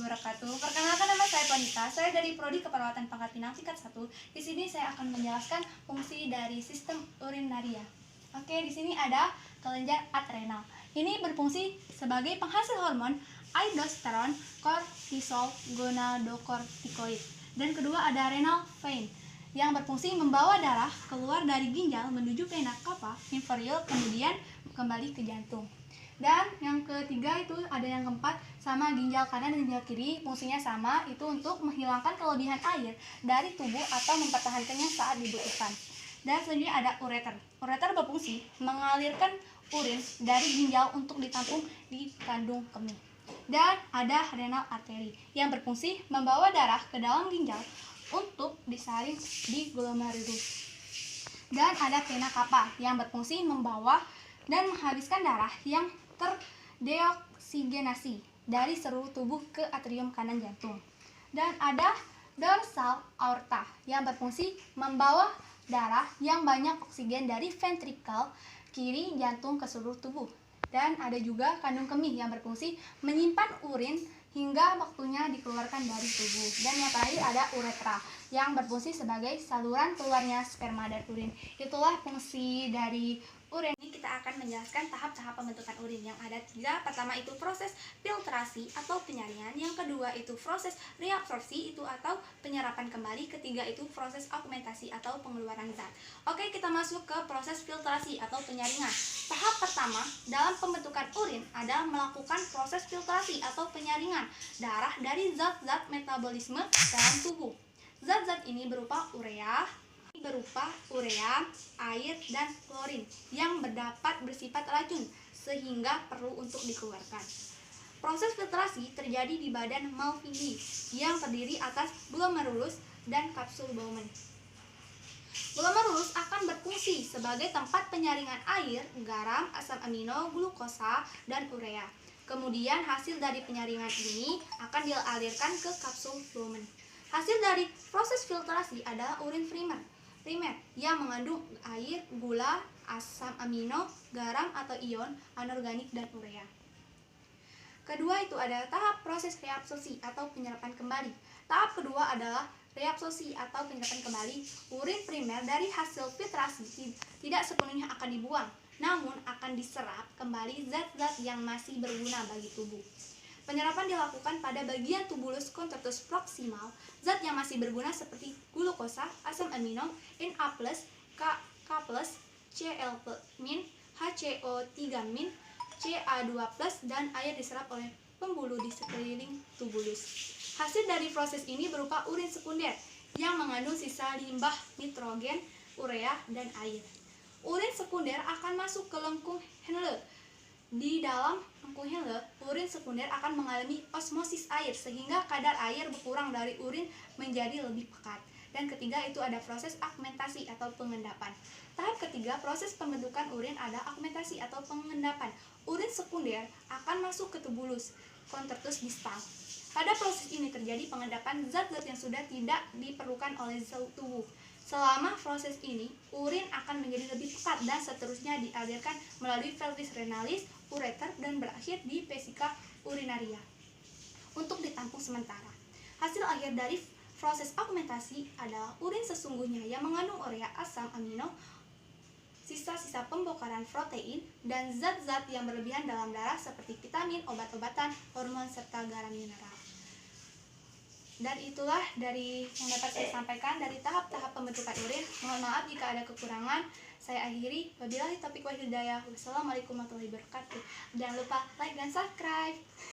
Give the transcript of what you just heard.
wabarakatuh. Perkenalkan, nama saya Ponita. Saya dari Prodi Keperawatan Pangkat Pinang tingkat 1. Di sini saya akan menjelaskan fungsi dari sistem urinaria. Oke, di sini ada kelenjar adrenal. Ini berfungsi sebagai penghasil hormon aldosteron, kortisol, gonadokortikoid. Dan kedua ada renal vein yang berfungsi membawa darah keluar dari ginjal menuju vena cava inferior, kemudian kembali ke jantung. Dan yang ketiga itu ada yang keempat sama ginjal kanan dan ginjal kiri, fungsinya sama, itu untuk menghilangkan kelebihan air dari tubuh atau mempertahankannya saat dibutuhkan. Dan selanjutnya ada ureter. Ureter berfungsi mengalirkan urin dari ginjal untuk ditampung di kandung kemih. Dan ada renal arteri yang berfungsi membawa darah ke dalam ginjal untuk disaring di glomerulus. Dan ada vena cava yang berfungsi membawa dan menghabiskan darah yang terdeoksigenasi dari seluruh tubuh ke atrium kanan jantung. Dan ada dorsal aorta yang berfungsi membawa darah yang banyak oksigen dari ventrikel kiri jantung ke seluruh tubuh. Dan ada juga kandung kemih yang berfungsi menyimpan urin hingga waktunya dikeluarkan dari tubuh. Dan yang terakhir ada uretra yang berfungsi sebagai saluran keluarnya sperma dan urin. Itulah fungsi dari urin. Ini kita akan menjelaskan tahap-tahap pembentukan urin yang ada 3. Pertama itu proses filtrasi atau penyaringan, yang kedua itu proses reabsorpsi itu atau penyerapan kembali, ketiga itu proses augmentasi atau pengeluaran zat. Oke, kita masuk ke proses filtrasi atau penyaringan. Tahap pertama dalam pembentukan urin adalah melakukan proses filtrasi atau penyaringan darah dari zat-zat metabolisme dalam tubuh. Zat-zat ini berupa urea, air, dan klorin yang dapat bersifat racun sehingga perlu untuk dikeluarkan. Proses filtrasi terjadi di badan Malpighi yang terdiri atas glomerulus dan kapsul Bowman. Glomerulus akan berfungsi sebagai tempat penyaringan air, garam, asam amino, glukosa, dan urea. Kemudian hasil dari penyaringan ini akan dialirkan ke kapsul Bowman. Hasil dari proses filtrasi adalah urin primer yang mengandung air, gula, asam amino, garam atau ion anorganik, dan urea. Kedua itu ada tahap proses reabsorpsi atau penyerapan kembali. Tahap kedua adalah reabsorpsi atau penyerapan kembali. Urin primer dari hasil filtrasi tidak sepenuhnya akan dibuang, namun akan diserap kembali zat-zat yang masih berguna bagi tubuh. Penyerapan dilakukan pada bagian tubulus contractus proximal. Zat yang masih berguna seperti glukosa, asam amino, Na+, K+, Cl-, HCO3-, Ca2+, dan air diserap oleh pembuluh di sekeliling tubulus. Hasil dari proses ini berupa urin sekunder yang mengandung sisa limbah nitrogen, urea, dan air. Urin sekunder akan masuk ke lengkung Henle. Di dalam lengkung Henle, urin sekunder akan mengalami osmosis air sehingga kadar air berkurang dari urin menjadi lebih pekat. Dan ketiga itu ada proses augmentasi atau pengendapan. Tahap ketiga proses pembentukan urin ada augmentasi atau pengendapan. Urin sekunder akan masuk ke tubulus contractus distal. Pada proses ini terjadi pengendapan zat-zat yang sudah tidak diperlukan oleh tubuh. Selama proses ini, urin akan menjadi lebih pekat dan seterusnya dialirkan melalui pelvis renalis, ureter, dan berakhir di vesika urinaria untuk ditampung sementara. Hasil akhir dari proses augmentasi adalah urin sesungguhnya yang mengandung urea, asam amino, sisa-sisa pembongkaran protein, dan zat-zat yang berlebihan dalam darah seperti vitamin, obat-obatan, hormon, serta garam mineral. Dan itulah dari yang dapat saya sampaikan dari tahap-tahap pembentukan urin. Mohon maaf jika ada kekurangan. Saya akhiri. Wabillahi taufiq wal hidayah. Wassalamualaikum warahmatullahi wabarakatuh. Jangan lupa like dan subscribe.